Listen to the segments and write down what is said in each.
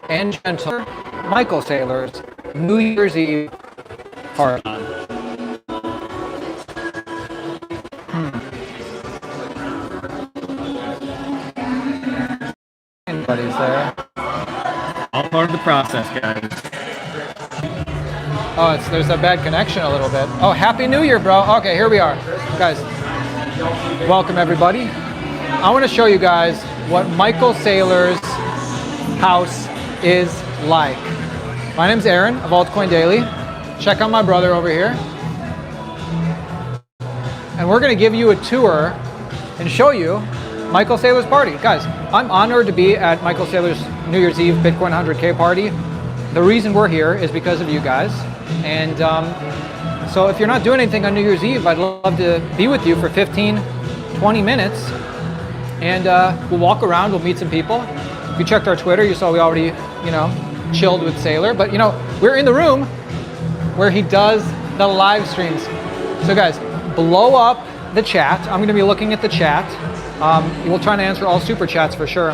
and gentle Michael Saylor's New Year's Eve party. Anybody's there? All part of the process, guys. Oh, there's a bad connection a little bit. Oh, Happy New Year, bro. Okay, here we are. Guys, welcome everybody. I want to show you guys what Michael Saylor's house is like. My name's Aaron of Altcoin Daily. Check out my brother over here. And we're going to give you a tour and show you Michael Saylor's party. Guys, I'm honored to be at Michael Saylor's New Year's Eve Bitcoin 100K party. The reason we're here is because of you guys. And so if you're not doing anything on New Year's Eve, I'd love to be with you for 15, 20 minutes. And we'll walk around, we'll meet some people. If you checked our Twitter, you saw we already, chilled with Saylor. But, we're in the room where he does the live streams. So guys, blow up the chat. I'm going to be looking at the chat. We'll try to answer all super chats for sure.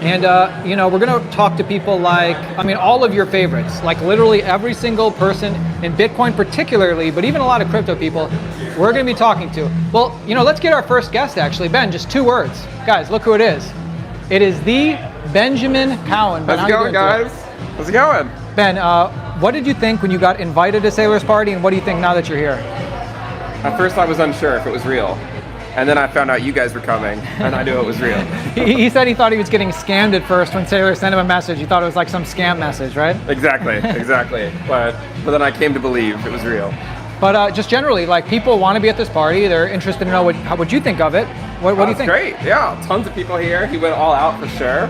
And, we're going to talk to people like, all of your favorites, like literally every single person in Bitcoin particularly, but even a lot of crypto people we're going to be talking to. Well, let's get our first guest actually. Ben, just 2 words. Guys, look who it is. It is the Benjamin Cowan. Ben, how's it going, guys? How's it going? Ben, what did you think when you got invited to Saylor's party, and what do you think now that you're here? At first I was unsure if it was real. And then I found out you guys were coming, and I knew it was real. He said he thought he was getting scammed at first when Saylor sent him a message. He thought it was like some scam message, right? Exactly. But then I came to believe it was real. But just generally, like, people want to be at this party. They're interested to know what you think of it. What do you think? Great. Yeah, tons of people here. He went all out for sure.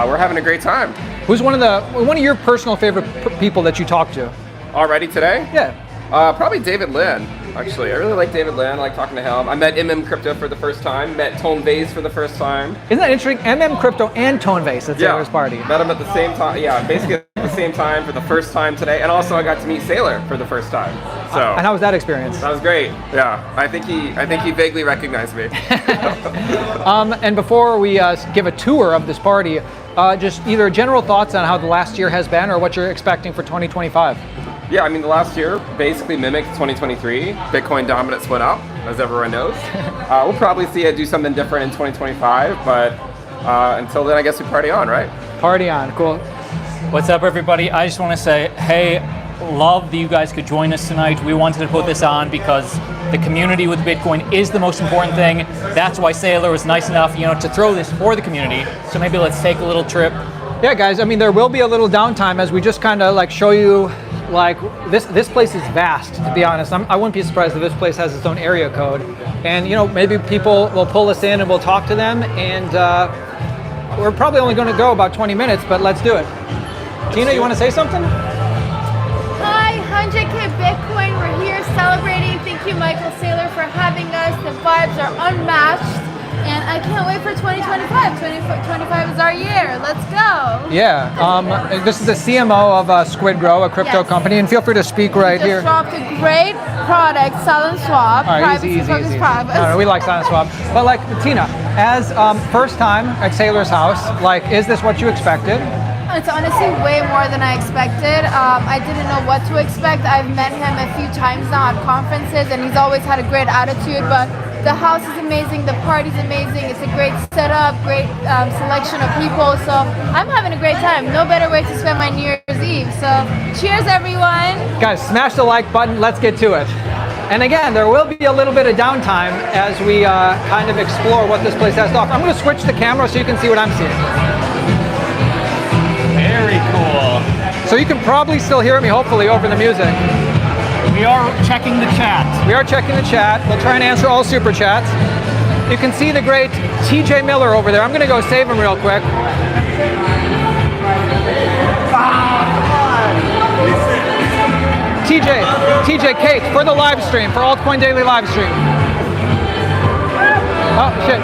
We're having a great time. Who's one of your personal favorite people that you talk to? Already today? Yeah. Probably David Lin. Actually, I really like David Lin. I like talking to him. I met Crypto for the first time. Met Coinbase for the first time. Isn't that interesting? Crypto and Coinbase at Saylor's party. Met him at the same time. Yeah, basically at the same time for the first time today. And also I got to meet Saylor for the first time. So. And how was that experience? That was great. Yeah, I think he vaguely recognized me. And before we give a tour of this party, just either general thoughts on how the last year has been or what you're expecting for 2025. Yeah, the last year basically mimicked 2023. Bitcoin dominance went up, as everyone knows. We'll probably see it do something different in 2025, but until then, I guess we party on, right? Party on, cool. What's up, everybody? I just want to say, hey, love that you guys could join us tonight. We wanted to put this on because the community with Bitcoin is the most important thing. That's why Saylor was nice enough, to throw this for the community. So maybe let's take a little trip. Yeah, guys, there will be a little downtime as we just kind of show you. This place is vast, to be honest. I wouldn't be surprised if this place has its own area code. And, maybe people will pull us in and we'll talk to them. And we're probably only going to go about 20 minutes, but let's do it. Tina, you want to say something? Hi, 100K Bitcoin. We're here celebrating. Thank you, Michael Saylor, for having us. The vibes are unmatched. And I can't wait for 2025. 2025 is our year. Let's go. Yeah. This is the CMO of Squidgrow, a crypto company, and feel free to speak right here. Just dropped a great product, SilentSwap. All right, easy. No, we like SilentSwap. But Tina, as first time at Saylor's house, is this what you expected? It's honestly way more than I expected. I didn't know what to expect. I've met him a few times now at conferences, and he's always had a great attitude, but the house is amazing, the party's amazing, it's a great setup, great selection of people, so I'm having a great time. No better way to spend my New Year's Eve, so cheers everyone! Guys, smash the like button, let's get to it. And again, there will be a little bit of downtime as we kind of explore what this place has to offer. I'm going to switch the camera so you can see what I'm seeing. Very cool. So you can probably still hear me, hopefully, over the music. We are checking the chat. We are checking the chat. We'll try and answer all super chats. You can see the great TJ Miller over there. I'm going to go save him real quick. TJ, Kate, for the live stream, for Altcoin Daily live stream. Oh, shit.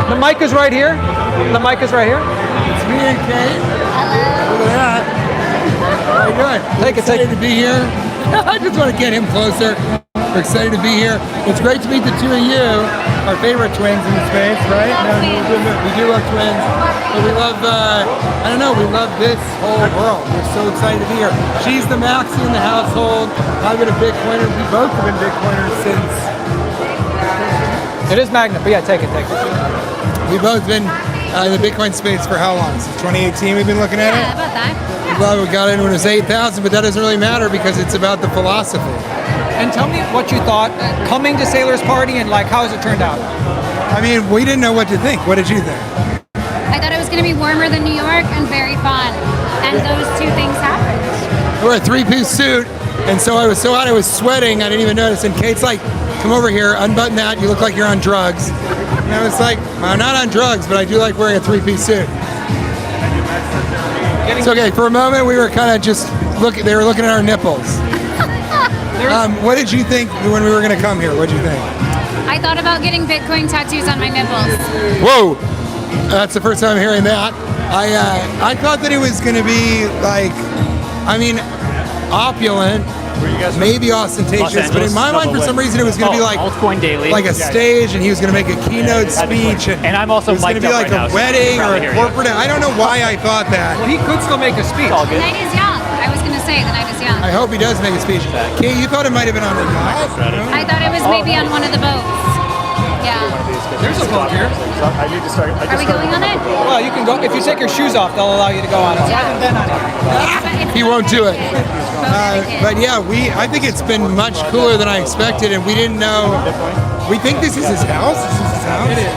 The mic is right here. It's me and Kate. Hello. Look at that. How you doing? Take it. To be here. I just want to get him closer. We're excited to be here. It's great to meet the two of you, our favorite twins in the space, right? No, we do love twins, but we love, I don't know, we love this whole world. We're so excited to be here. She's the maxi in the household. I've been a Bitcoiner. We both have been Bitcoiners since. It is magnet, but yeah, take it. We've both been in the Bitcoin space for how long? Since 2018 we've been looking at it? Yeah, about that. Well, we got in when it was 8,000, but that doesn't really matter because it's about the philosophy. And tell me what you thought coming to Saylor's party and like how has it turned out? I mean, we didn't know what to think. What did you think? I thought it was going to be warmer than New York and very fun. And those two things happened. We're a three-piece suit, and so I was so hot I was sweating, I didn't even notice. And Kate's like, come over here, unbutton that, you look like you're on drugs. And I was like, I'm not on drugs, but I do like wearing a three-piece suit. It's okay, for a moment we were kind of just they were looking at our nipples. What did you think when we were going to come here? What did you think? I thought about getting Bitcoin tattoos on my nipples. Whoa, that's the first time I'm hearing that. I thought that it was going to be like, I mean, opulent, maybe ostentatious, but in my mind, for some reason, it was going to be like Altcoin Daily, like a stage, and he was going to make a keynote speech, and I'm also it was going to be like a wedding or a corporate. I don't know why I thought that. Well, he could still make a speech. The night is young. I was going to say the night is young. I hope he does make a speech. Kate, you thought it might have been on the yacht? I thought it was maybe on one of the boats. Yeah. There's a boat here. Are we going on it? Well, you can go if you take your shoes off. They'll allow you to go on it. So I haven't been on it. He won't do it. But yeah, I think it's been much cooler than I expected, and we didn't know. We think this is his house. This is his house. It is.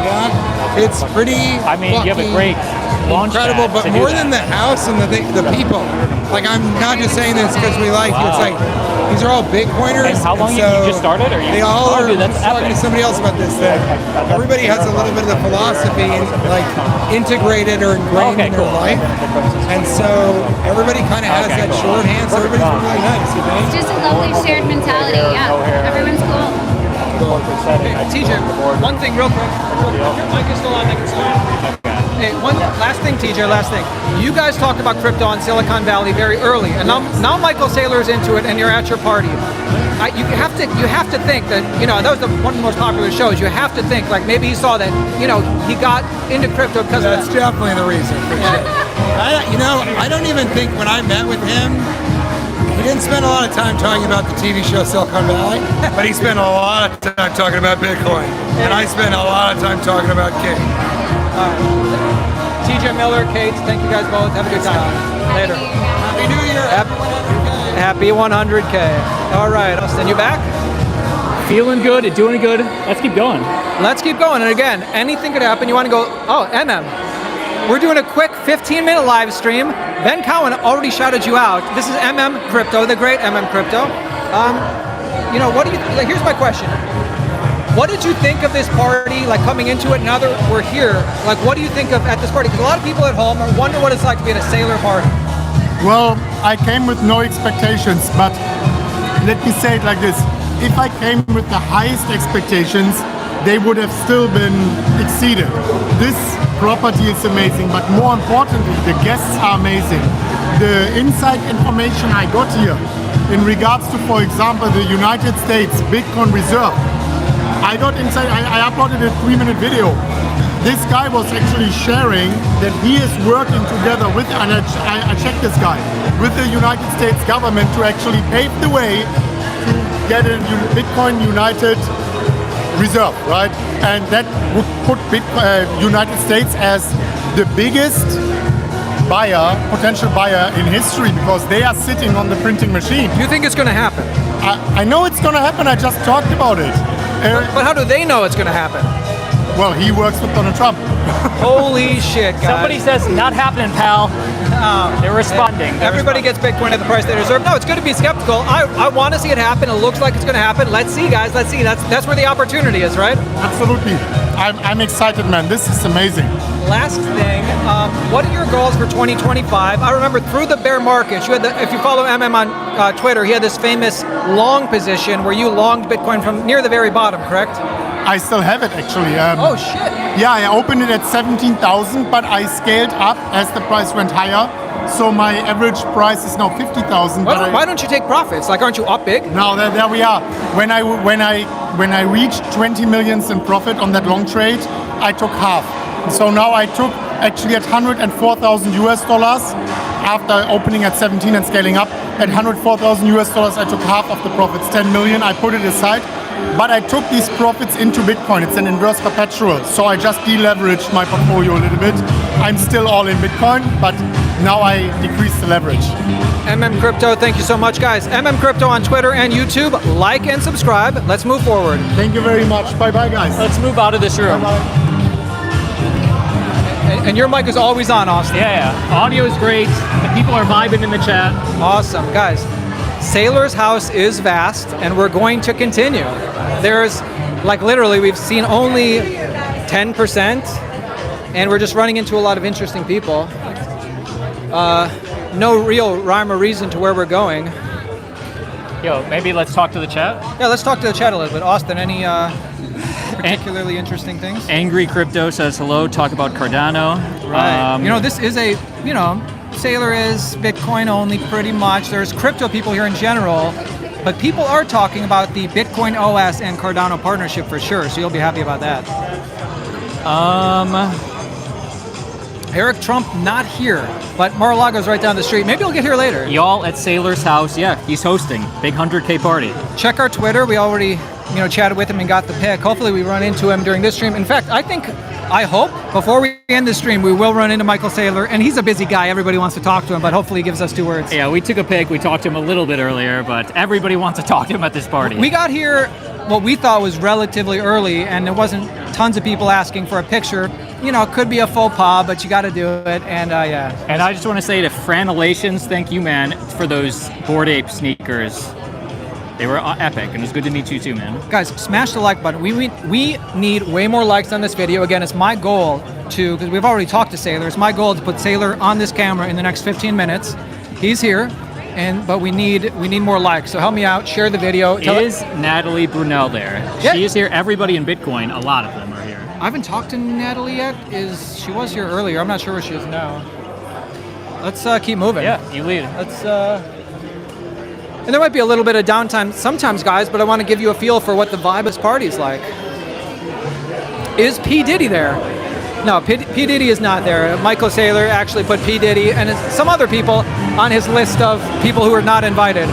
Yeah, it's pretty. I mean, you have a great launch incredible, pad but to do more that. than the house and the people. Like, I'm not just saying this because we like you. It's like these are all Bitcoiners. And how long you just started? Or you? They all are. Dude, that's talking to epic. somebody else about this thing. Everybody has a little bit of the philosophy like integrated or ingrained in their life, and so everybody kind of has that shorthand. So everybody's been really nice. You know? It's just a lovely shared mentality. Yeah. Everyone's cool. Hey, TJ, one thing real quick. Your mic is still on. They can still on. Hey, one last thing, TJ. Last thing. You guys talked about crypto in Silicon Valley very early, and now Michael Saylor's into it, and you're at your party. You have to think that that was one of the most popular shows. You have to think like maybe he saw that he got into crypto because of That's definitely the reason. For sure. I don't even think when I met with him, he didn't spend a lot of time talking about the TV show Silicon Valley, but he spent a lot of time talking about Bitcoin, and I spent a lot of time talking about Kate. TJ Miller, Kate, thank you guys both. Have a good time. Later. Happy New Year. Happy 100K. All right, Austin, you back? Feeling good, doing good. Let's keep going. Let's keep going. And again, anything could happen. You want to go, We're doing a quick 15-minute live stream. Ben Cowan already shouted you out. This is Crypto, the great Crypto. Here's my question. What did you think of this party, like coming into it now that we're here? Like, what do you think of at this party? Because a lot of people at home wonder what it's like to be at a Saylor party. Well, I came with no expectations, but let me say it like this. If I came with the highest expectations, they would have still been exceeded. This property is amazing, but more importantly, the guests are amazing. The inside information I got here in regards to, for example, the United States Bitcoin Reserve, I got inside, I uploaded a 3-minute video. This guy was actually sharing that he is working together with, and I checked this guy, with the United States government to actually pave the way to get a Bitcoin United Reserve, right? And that would put United States as the biggest potential buyer in history, because they are sitting on the printing machine. You think it's going to happen? I know it's going to happen, I just talked about it. But how do they know it's going to happen? Well, he works with Donald Trump. Holy shit, guys. Somebody says, not happening, pal. They're responding. Everybody gets Bitcoin at the price they deserve. No, it's good to be skeptical. I want to see it happen. It looks like it's going to happen. Let's see, guys. Let's see. That's where the opportunity is, right? Absolutely. I'm excited, man. This is amazing. Last thing, what are your goals for 2025? I remember through the bear market, if you follow on Twitter, he had this famous long position where you longed Bitcoin from near the very bottom, correct? I still have it, actually. Oh, shit. Yeah, I opened it at 17,000, but I scaled up as the price went higher. So my average price is now 50,000. Why don't you take profits? Like, aren't you up big? No, there we are. When I reached 20 millions in profit on that long trade, I took half. So now I took actually at 104,000 US dollars after opening at 17 and scaling up. At 104,000 US dollars, I took half of the profits, 10 million. I put it aside, but I took these profits into Bitcoin. It's an inverse perpetual, so I just deleveraged my portfolio a little bit. I'm still all in Bitcoin, but now I decrease the leverage. MM Crypto, thank you so much, guys. MM Crypto on Twitter and YouTube. Like and subscribe. Let's move forward. Thank you very much. Bye-bye, guys. Let's move out of this room. Bye-bye. And your mic is always on, Austin. Yeah. Audio is great. The people are vibing in the chat. Awesome, guys. Saylor's house is vast, and we're going to continue. There's, like, literally, we've seen only 10%, and we're just running into a lot of interesting people. No real rhyme or reason to where we're going. Yo, maybe let's talk to the chat. Yeah, let's talk to the chat a little bit. Austin, any particularly interesting things? Angry Crypto says hello. Talk about Cardano. Right. This is a, Saylor is Bitcoin only pretty much. There's crypto people here in general, but people are talking about the Bitcoin OS and Cardano partnership for sure, so you'll be happy about that. Eric Trump not here, but Mar-a-Lago's right down the street. Maybe he'll get here later. Y'all at Saylor's house. Yeah, he's hosting. Big 100K party. Check our Twitter. We already, chatted with him and got the pick. Hopefully we run into him during this stream. In fact, I hope before we end the stream, we will run into Michael Saylor, and he's a busy guy. Everybody wants to talk to him, but hopefully he gives us 2 words. Yeah, we took a pic. We talked to him a little bit earlier, but everybody wants to talk to him at this party. We got here what we thought was relatively early, and there wasn't tons of people asking for a picture. It could be a faux pas, but you got to do it, and yeah. And I just want to say to Franelations, thank you, man, for those Bored Ape sneakers. They were epic, and it was good to meet you too, man. Guys, smash the like button. We need way more likes on this video. Again, it's my goal to, because we've already talked to Saylor, it's my goal to put Saylor on this camera in the next 15 minutes. He's here, but we need more likes. So help me out, share the video. Is Natalie Brunel there? Yeah. She is here. Everybody in Bitcoin, a lot of them are here. I haven't talked to Natalie yet. She was here earlier. I'm not sure where she is now. Let's keep moving. Yeah, you lead. And there might be a little bit of downtime sometimes, guys, but I want to give you a feel for what the vibe of this party's like. Is P. Diddy there? No, P. Diddy is not there. Michael Saylor actually put P. Diddy and some other people on his list of people who are not invited.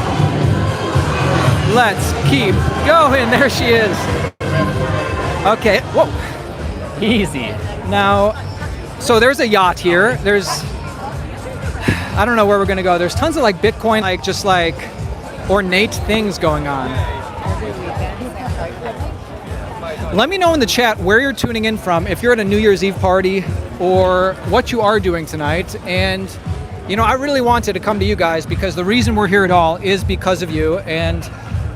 Let's keep going. There she is. Okay. Whoa. Easy. Now, so there's a yacht here. I don't know where we're going to go. There's tons of Bitcoin, ornate things going on. Let me know in the chat where you're tuning in from, if you're at a New Year's Eve party or what you are doing tonight. And I really wanted to come to you guys because the reason we're here at all is because of you. And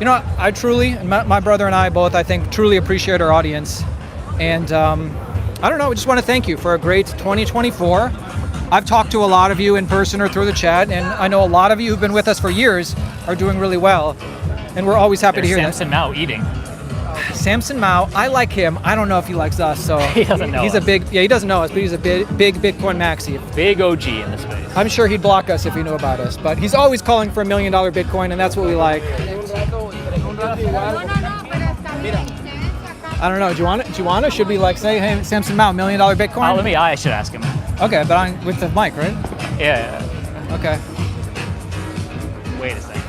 I truly, and my brother and I both, I think, truly appreciate our audience. And I don't know, we just want to thank you for a great 2024. I've talked to a lot of you in person or through the chat, and I know a lot of you who've been with us for years are doing really well, and we're always happy to hear Samson Mao eating. Samson Mao, I like him. I don't know if he likes us, so he doesn't know. He doesn't know us, but he's a big Bitcoin maxi. Big OG in the space. I'm sure he'd block us if he knew about us, but he's always calling for $1 million Bitcoin, and that's what we like. I don't know. Do you want to? Should we say, hey, Samson Mao, $1 million Bitcoin? I should ask him. Okay, but with the mic, right? Yeah. Okay. Wait a second.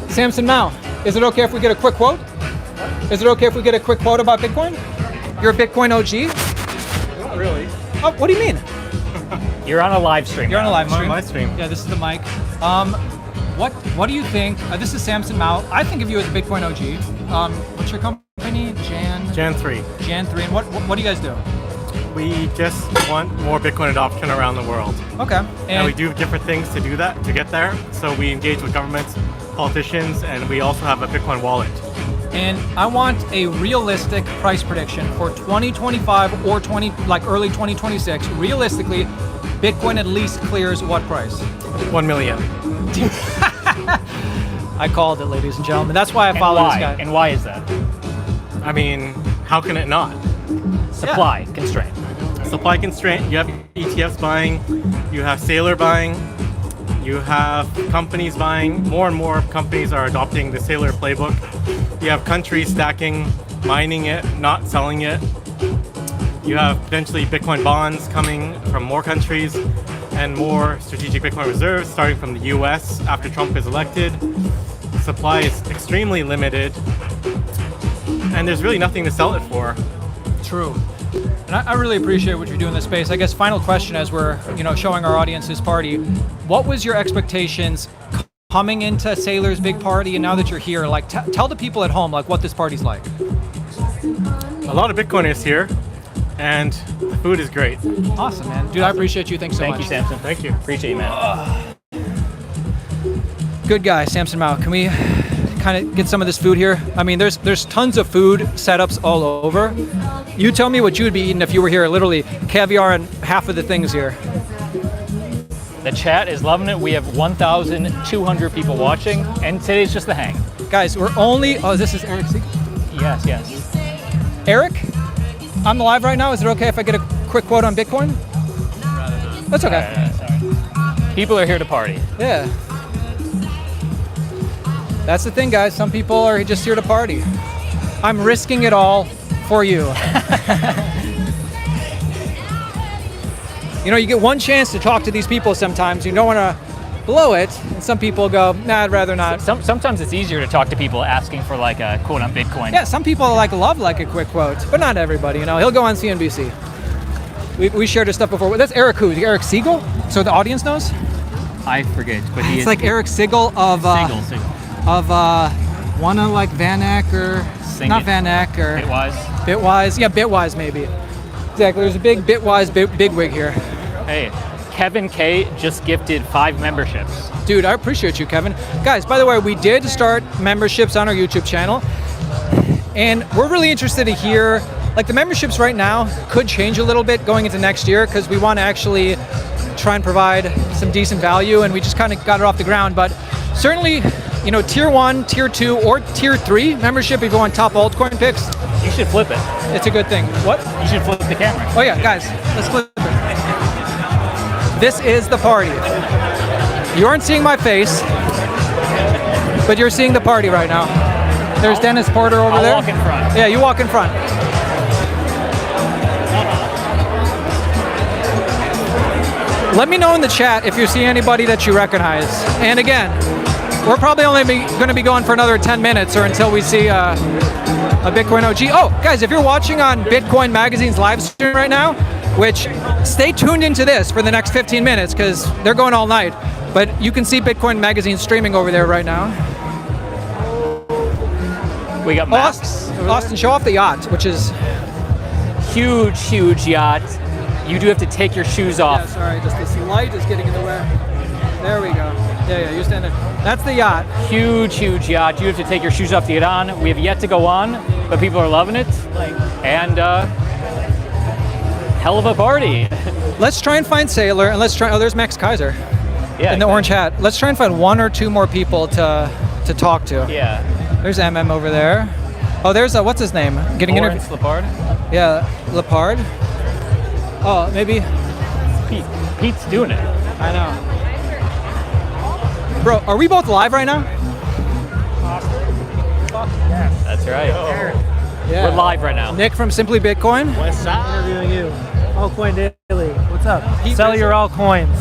Samson Mao, is it okay if we get a quick quote? Is it okay if we get a quick quote about Bitcoin? You're a Bitcoin OG? Not really. Oh, what do you mean? You're on a live stream. You're on a live stream. I'm on a live stream. Yeah, this is the mic. What do you think? This is Samson Mao. I think of you as a Bitcoin OG. What's your company? Jan 3. Jan 3. And what do you guys do? We just want more Bitcoin adoption around the world. Okay. And we do different things to do that, to get there. So we engage with governments, politicians, and we also have a Bitcoin wallet. And I want a realistic price prediction for 2025 or early 2026. Realistically, Bitcoin at least clears what price? 1 million. I called it, ladies and gentlemen. That's why I follow this guy. And why is that? I mean, how can it not? Supply constraint. Supply constraint. You have ETFs buying. You have Saylor buying. You have companies buying. More and more companies are adopting the Saylor playbook. You have countries stacking, mining it, not selling it. You have potentially Bitcoin bonds coming from more countries and more strategic Bitcoin reserves starting from the US after Trump is elected. Supply is extremely limited and there's really nothing to sell it for. True. And I really appreciate what you do in this space. I guess final question as we're showing our audience this party, what was your expectations coming into Saylor's big party and now that you're here? Like tell the people at home like what this party's like. A lot of Bitcoiners here and the food is great. Awesome, man. Dude, I appreciate you. Thanks so much. Thank you, Samson. Thank you. Appreciate you, man. Good guy, Samson Mao. Can we kind of get some of this food here? I mean, there's tons of food setups all over. You tell me what you would be eating if you were here. Literally caviar and half of the things here. The chat is loving it. We have 1,200 people watching, and today's just the hang. Guys, we're only. Oh, this is Eric. Yes. Eric, I'm live right now. Is it okay if I get a quick quote on Bitcoin? That's okay. Sorry. People are here to party. Yeah. That's the thing, guys. Some people are just here to party. I'm risking it all for you. You get one chance to talk to these people sometimes. You don't want to blow it. And some people go, nah, I'd rather not. Sometimes it's easier to talk to people asking for like a quote on Bitcoin. Yeah, some people love a quick quote, but not everybody. He'll go on CNBC. We shared his stuff before. That's Eric who? Eric Siegel? So the audience knows? I forget, but he it's is. like Eric Siegel of Siegel. Of wanna like Van Eck or Sing not it. Van Eck or Bitwise. Yeah, Bitwise maybe. Exactly. There's a big Bitwise bigwig here. Hey, Kevin K just gifted 5 memberships. Dude, I appreciate you, Kevin. Guys, by the way, we did start memberships on our YouTube channel, and we're really interested to hear. Like the memberships right now could change a little bit going into next year because we want to actually try and provide some decent value, and we just kind of got it off the ground. But certainly, tier 1, tier 2, or tier 3 membership if you want top altcoin picks. You should flip it. It's a good thing. What? You should flip the camera. Oh yeah, guys, let's flip it. This is the party. You aren't seeing my face, but you're seeing the party right now. There's Dennis Porter over there. I'll walk in front. Yeah, you walk in front. Let me know in the chat if you see anybody that you recognize. And again, we're probably only going to be going for another 10 minutes or until we see a Bitcoin OG. Oh, guys, if you're watching on Bitcoin Magazine's live stream right now, which stay tuned into this for the next 15 minutes because they're going all night. But you can see Bitcoin Magazine streaming over there right now. We got Max. Austin, show off the yacht, which is huge yacht. You do have to take your shoes off. Yeah, sorry, just this light is getting in the way. There we go. Yeah, you stand there. That's the yacht. Huge yacht. You have to take your shoes off to get on. We have yet to go on, but people are loving it. And hell of a party. Let's try and find Saylor, and let's try. Oh, there's Max Kaiser. Yeah. In the orange hat. Let's try and find 1 or 2 more people to talk to. Yeah. There's MM over there. Oh, there's what's his name? Getting interviewed. Lepard. Yeah, Lepard. Oh, maybe. Pete's doing it. I know. Bro, are we both live right now? That's right. Yeah. We're live right now. Nick from Simply Bitcoin. What's up? Interviewing you. Altcoin Daily. What's up? Sell your altcoins.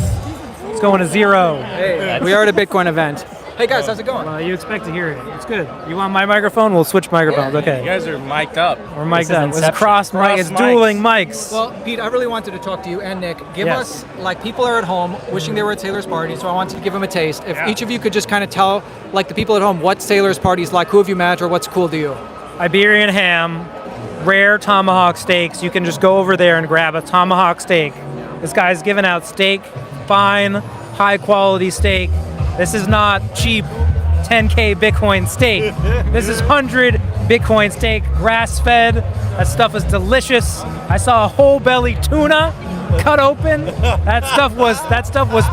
It's going to 0. Hey, we are at a Bitcoin event. Hey guys, how's it going? You expect to hear it. It's good. You want my microphone? We'll switch microphones. Okay. You guys are mic'd up. We're mic'd up. It's cross mic. It's dueling mics. Well, Pete, I really wanted to talk to you and Nick. Give Yes. us, people are at home wishing they were at Saylor's party, so I wanted to give them a taste. If each of you could just kind of tell, the people at home, what Saylor's party's like, who have you met, or what's cool to you? Iberian ham, rare tomahawk steaks. You can just go over there and grab a tomahawk steak. This guy's giving out steak, fine, high quality steak. This is not cheap 10K Bitcoin steak. This is 100 Bitcoin steak, grass-fed. That stuff is delicious. I saw a whole belly tuna cut open. That stuff was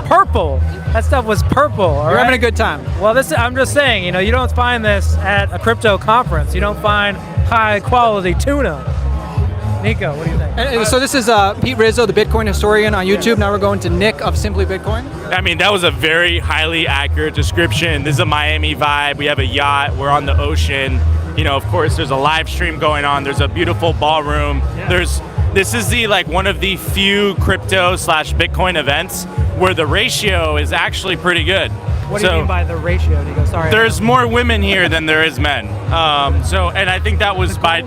purple. That stuff was purple. All You're right? having a good time. Well, I'm just saying, you don't find this at a crypto conference. You don't find high quality tuna. Nico, what do you think? And so this is Pete Rizzo, the Bitcoin historian on YouTube. Now we're going to Nick of Simply Bitcoin. I mean, that was a very highly accurate description. This is a Miami vibe. We have a yacht. We're on the ocean. You know, of course, there's a live stream going on. There's a beautiful ballroom. Yeah. This is one of the few crypto/Bitcoin events where the ratio is actually pretty good. What do you mean by the ratio, Nico? Sorry. There's more women here than there is men. And I think that was by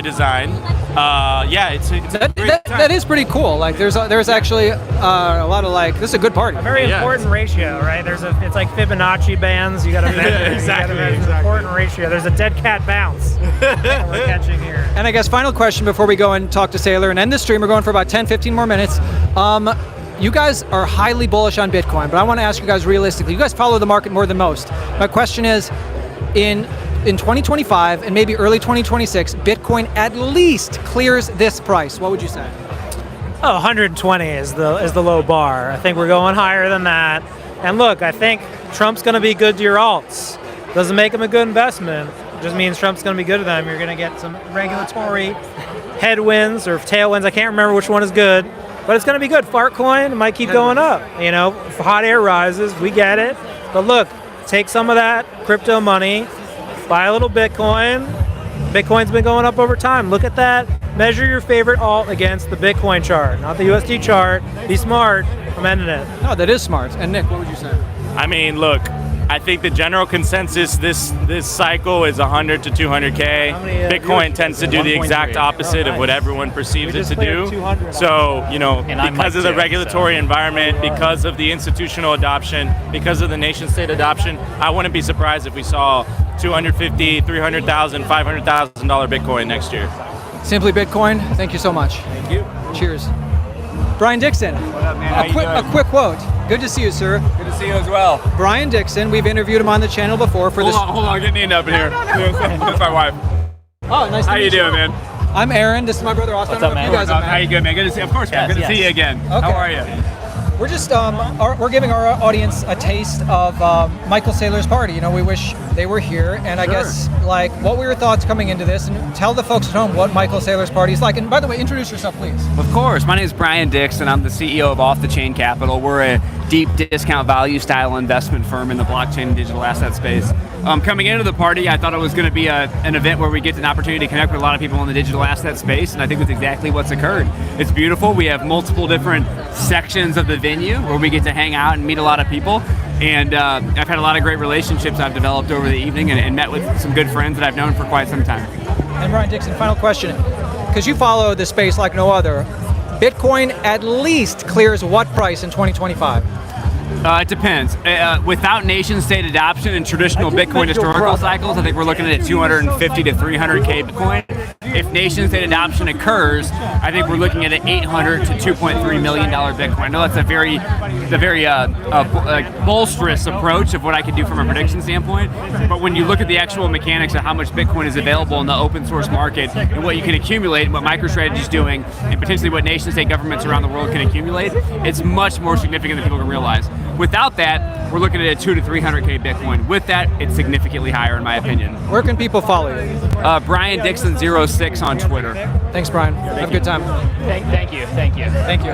design. It's that is pretty cool. Like there's actually a lot of like, this is a good party. A very important ratio, right? It's like Fibonacci bands. You got to measure. Exactly. It's an important ratio. There's a dead cat bounce that we're catching here. And I guess final question before we go and talk to Saylor and end the stream. We're going for about 10-15 more minutes. You guys are highly bullish on Bitcoin, but I want to ask you guys realistically. You guys follow the market more than most. My question is, in 2025 and maybe early 2026, Bitcoin at least clears this price. What would you say? 120 is the low bar. I think we're going higher than that. And look, I think Trump's going to be good to your alts. Doesn't make them a good investment. It just means Trump's going to be good to them. You're going to get some regulatory headwinds or tailwinds. I can't remember which one is good. But it's going to be good. Fartcoin might keep going up. You know, if hot air rises, we get it. But look, take some of that crypto money, buy a little Bitcoin. Bitcoin's been going up over time. Look at that. Measure your favorite alt against the Bitcoin chart, not the USD chart. Be smart. I'm ending it. No, that is smart. And Nick, what would you say? I mean, look, I think the general consensus this cycle is 100 to 200K. Bitcoin tends to do the exact opposite of what everyone perceives it to do. So, you know, because of the regulatory environment, because of the institutional adoption, because of the nation state adoption, I wouldn't be surprised if we saw $250,000, $300,000, $500,000 Bitcoin next year. Simply Bitcoin, thank you so much. Thank you. Cheers. Brian Dixon. What up, man? A quick quote. Good to see you, sir. Good to see you as well. Brian Dixon, we've interviewed him on the channel before for this. Hold on, get Nina up in here. That's my wife. Oh, nice to meet you. How you doing, man? I'm Aaron. This is my brother Austin. What's up, man? You guys are, How you good, man? Good to see you. Of course, man. Good to see you again. Okay. How are you? We're just we're giving our audience a taste of Michael Saylor's party. You know, we wish they were here, and I guess like, what were your thoughts coming into this? And tell the folks at home what Michael Saylor's party is like. And by the way, introduce yourself, please. Of course. My name is Brian Dixon. I'm the CEO of Off the Chain Capital. We're a deep discount value style investment firm in the blockchain and digital asset space. Coming into the party, I thought it was going to be an event where we get an opportunity to connect with a lot of people in the digital asset space, and I think that's exactly what's occurred. It's beautiful. We have multiple different sections of the venue where we get to hang out and meet a lot of people, and I've had a lot of great relationships I've developed over the evening and met with some good friends that I've known for quite some time. And Brian Dixon, final question, because you follow the space like no other, Bitcoin at least clears what price in 2025? It depends. Without nation-state adoption and traditional Bitcoin historical cycles, I think we're looking at 250 to 300K Bitcoin. If nation-state adoption occurs, I think we're looking at an $800 to $2.3 million Bitcoin. I know that's a very bolsterous approach of what I could do from a prediction standpoint, but when you look at the actual mechanics of how much Bitcoin is available in the open source market and what you can accumulate and what MicroStrategy is doing and potentially what nation-state governments around the world can accumulate, it's much more significant than people can realize. Without that, we're looking at a 2 to 300K Bitcoin. With that, it's significantly higher in my opinion. Where can people follow you? Brian Dixon 06 on Twitter. Thanks, Brian. Have a good time. Thank you. Thank you.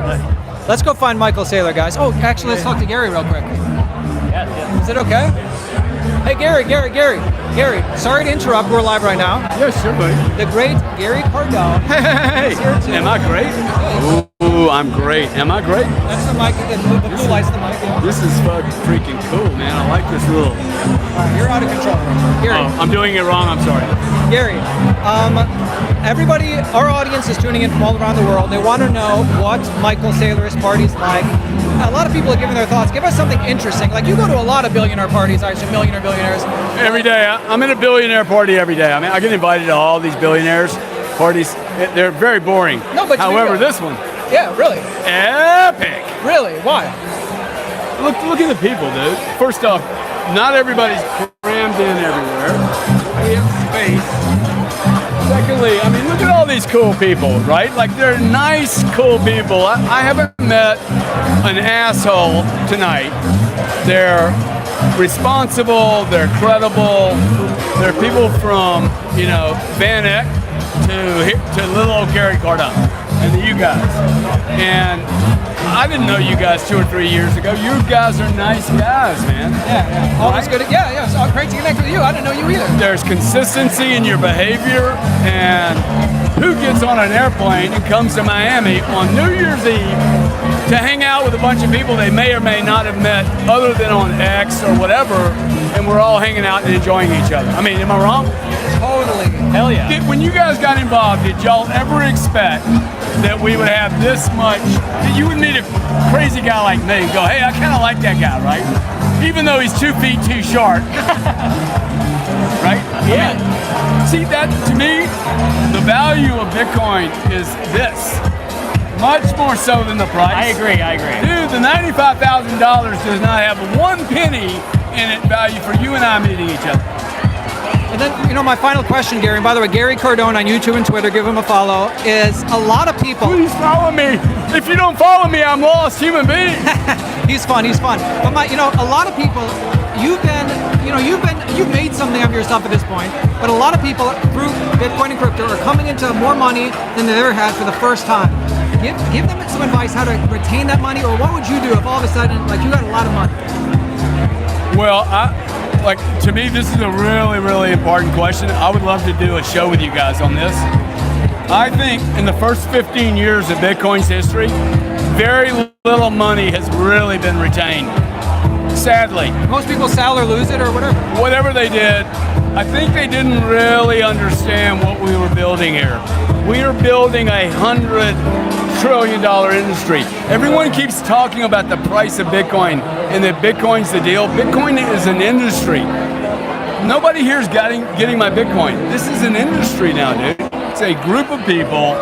Let's go find Michael Saylor, guys. Oh, actually, let's talk to Gary real quick. Yeah. Is it okay? Hey, Gary. Sorry to interrupt. We're live right now. Yeah, sure, buddy. The great Gary Cardone. Hey, am I great? Ooh, I'm great. Am I great? That's the mic. The blue light's the mic. Yeah. This is fucking freaking cool, man. I like this little. All right, you're out of control. Gary. Oh, I'm doing it wrong. I'm sorry. Gary, everybody, our audience is tuning in from all around the world. They want to know what Michael Saylor's party's like. A lot of people are giving their thoughts. Give us something interesting. Like, you go to a lot of billionaire parties, I assume billionaires. Every day. I'm in a billionaire party every day. I mean, I get invited to all these billionaires parties. They're very boring. No, but however, this one. Yeah, really. Epic. Really? Why? Look at the people, dude. First off, not everybody's crammed in everywhere. We have space. Secondly, I mean, look at all these cool people, right? Like, they're nice, cool people. I haven't met an asshole tonight. They're responsible, they're credible, they're people from, Van Eck, to little old Gary Cardone and to you guys. And I didn't know you guys 2 or 3 years ago. You guys are nice guys, man. Yeah. Always good. Yeah. It's all great to connect with you. I didn't know you either. There's consistency in your behavior, and who gets on an airplane and comes to Miami on New Year's Eve to hang out with a bunch of people they may or may not have met other than on X or whatever, and we're all hanging out and enjoying each other. I mean, am I wrong? Totally. Hell yeah. When you guys got involved, did y'all ever expect that we would have this much, that you would meet a crazy guy like me and go, hey, I kind of like that guy, right? Even though he's 2 feet too short. Right? Yeah. I mean, see, that to me, the value of Bitcoin is this. Much more so than the price. I agree. Dude, the $95,000 does not have 1 penny in it value for you and I meeting each other. And then, my final question, Gary, and by the way, Gary Cardone on YouTube and Twitter, give him a follow, is a lot of people... Please follow me. If you don't follow me, I'm lost human being. He's fun. But a lot of people, you've made something of yourself at this point, but a lot of people through Bitcoin and crypto are coming into more money than they ever had for the first time. Give them some advice how to retain that money, or what would you do if all of a sudden, you got a lot of money? Well, to me, this is a really, really important question. I would love to do a show with you guys on this. I think in the first 15 years of Bitcoin's history, very little money has really been retained. Sadly. Most people sell or lose it or whatever. Whatever they did, I think they didn't really understand what we were building here. We are building $100 trillion industry. Everyone keeps talking about the price of Bitcoin and that Bitcoin's the deal. Bitcoin is an industry. Nobody here is getting my Bitcoin. This is an industry now, dude. It's a group of people,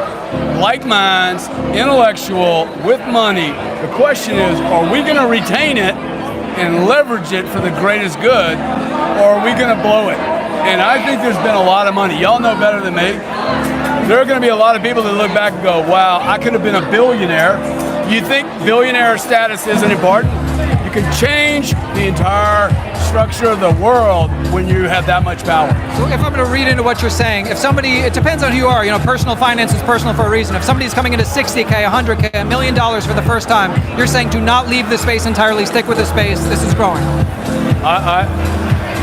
like minds, intellectual, with money. The question is, are we going to retain it and leverage it for the greatest good, or are we going to blow it? And I think there's been a lot of money. Y'all know better than me. There are going to be a lot of people that look back and go, wow, I could have been a billionaire. You think billionaire status isn't important? You can change the entire structure of the world when you have that much power. So if I'm going to read into what you're saying, if somebody, it depends on who you are, personal finance is personal for a reason. If somebody's coming into 60K, 100K, $1 million for the first time, you're saying do not leave the space entirely, stick with the space, this is growing.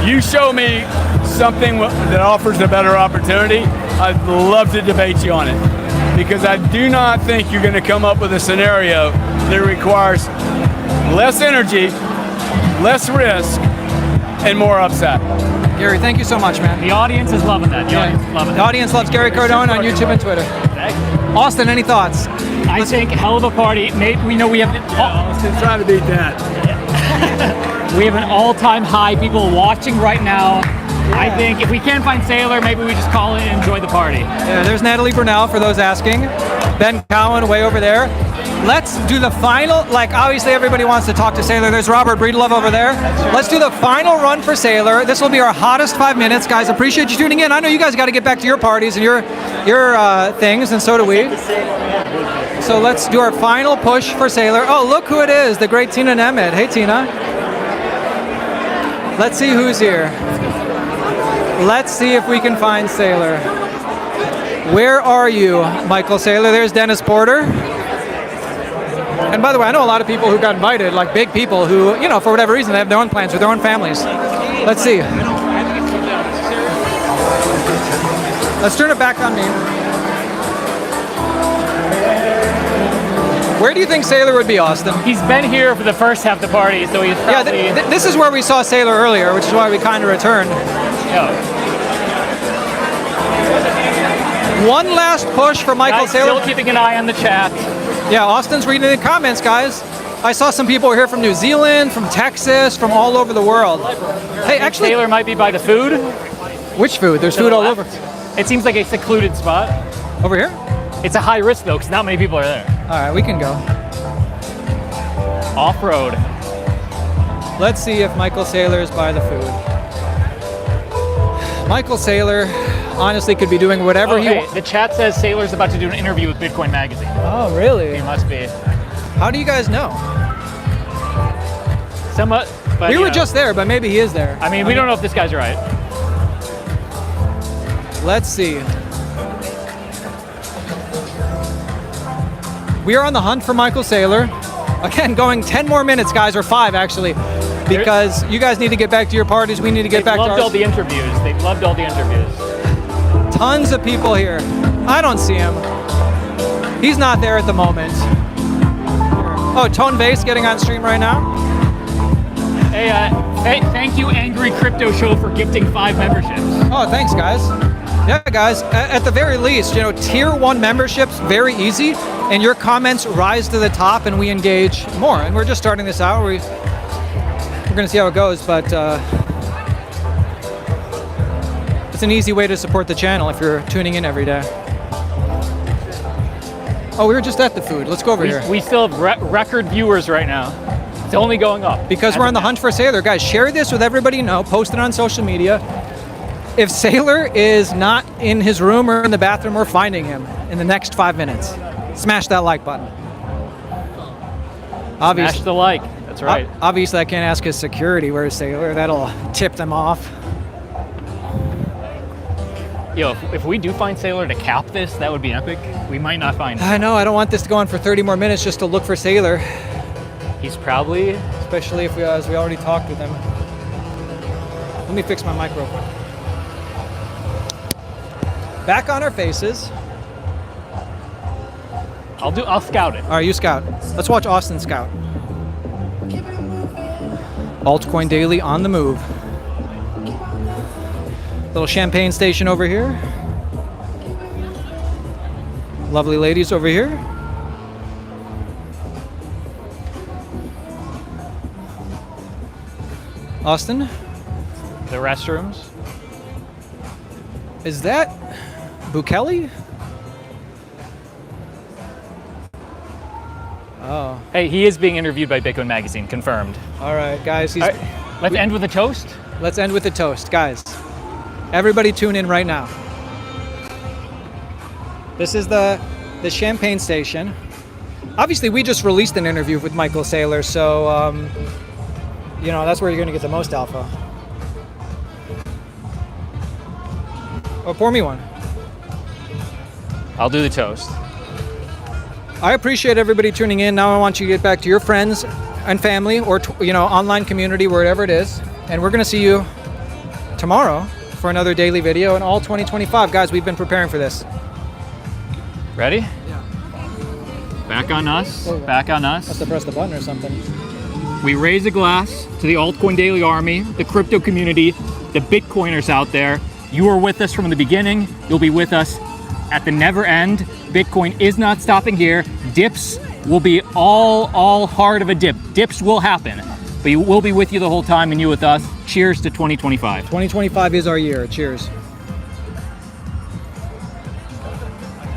You show me something that offers a better opportunity, I'd love to debate you on it. Because I do not think you're going to come up with a scenario that requires less energy, less risk, and more upside. Gary, thank you so much, man. The audience is loving that. The audience loves Gary Cardone on YouTube and Twitter. Austin, any thoughts? I think hell of a party. We know we have... Austin's trying to beat that. We have an all-time high. People watching right now. Yeah. I think if we can't find Saylor, maybe we just call in and enjoy the party. Yeah, there's Natalie Brunell for those asking. Ben Cowan way over there. Let's do the final, obviously everybody wants to talk to Saylor. There's Robert Breedlove over there. Let's do the final run for Saylor. This will be our hottest 5 minutes. Guys, appreciate you tuning in. I know you guys got to get back to your parties and your things, and so do we. So let's do our final push for Saylor. Oh, look who it is, the great Tina Nemeth. Hey, Tina. Let's see who's here. Let's see if we can find Saylor. Where are you, Michael Saylor? There's Dennis Porter. And by the way, I know a lot of people who got invited, like big people who, for whatever reason, they have their own plans with their own families. Let's see. Let's turn it back on me. Where do you think Saylor would be, Austin? He's been here for the first half of the party, so he's probably... Yeah, this is where we saw Saylor earlier, which is why we kind of returned. Yeah. One last push for Michael Saylor. Still keeping an eye on the chat. Yeah, Austin's reading the comments, guys. I saw some people here from New Zealand, from Texas, from all over the world. Hey, actually... Saylor might be by the food. Which food? There's food all over. It seems like a secluded spot. Over here? It's a high risk, though, because not many people are there. All right, we can go. Off-road. Let's see if Michael Saylor is by the food. Michael Saylor honestly could be doing whatever he wants. The chat says Saylor's about to do an interview with Bitcoin Magazine. Oh, really? He must be. How do you guys know? Somewhat. But, we were just there, but maybe he is there. We don't know if this guy's right. Let's see. We are on the hunt for Michael Saylor. Again, going 10 more minutes, guys, or 5 actually, because you guys need to get back to your parties. We need to get back to ours. They've loved all the interviews. They've loved all the interviews. Tons of people here. I don't see him. He's not there at the moment. Oh, Tone Vase getting on stream right now. Hey, thank you, Angry Crypto Show, for gifting 5 memberships. Oh, thanks, guys. Yeah, guys, at the very least, you know, tier 1 memberships, very easy, and your comments rise to the top and we engage more. And we're just starting this out. We're gonna see how it goes, but it's an easy way to support the channel if you're tuning in every day. Oh, we were just at the food. Let's go over here. We still have record viewers right now. It's only going up. Because we're on the hunt for Saylor. Guys, share this with everybody you know. Post it on social media. If Saylor is not in his room or in the bathroom, we're finding him in the next 5 minutes. Smash that like button. Smash the like. That's right. Obviously, I can't ask his security where's Saylor. That'll tip them off. Yo, if we do find Saylor to cap this, that would be epic. We might not find him. I know. I don't want this to go on for 30 more minutes just to look for Saylor. He's probably... Especially if as we already talked with him. Let me fix my mic real quick. Back on our faces. I'll scout it. All right, you scout. Let's watch Austin scout. Altcoin Daily on the move. Little champagne station over here. Lovely ladies over here. Austin? The restrooms. Is that Bukele? Oh. Hey, he is being interviewed by Bitcoin Magazine, confirmed. All right, guys. All right, let's end with a toast. Let's end with a toast, guys. Everybody tune in right now. This is the champagne station. Obviously, we just released an interview with Michael Saylor, so you know, that's where you're gonna get the most alpha. Oh, pour me one. I'll do the toast. I appreciate everybody tuning in. Now I want you to get back to your friends and family, or you know, online community, wherever it is. And we're gonna see you tomorrow for another daily video in all 2025. Guys, we've been preparing for this. Ready? Yeah. Back on us. Oh, back on us. Must have pressed the button or something. We raise a glass to the Altcoin Daily Army, the crypto community, the Bitcoiners out there. You were with us from the beginning. You'll be with us at the never end. Bitcoin is not stopping here. Dips will be all hard of a dip. Dips will happen, but we'll be with you the whole time and you with us. Cheers to 2025. 2025 is our year. Cheers.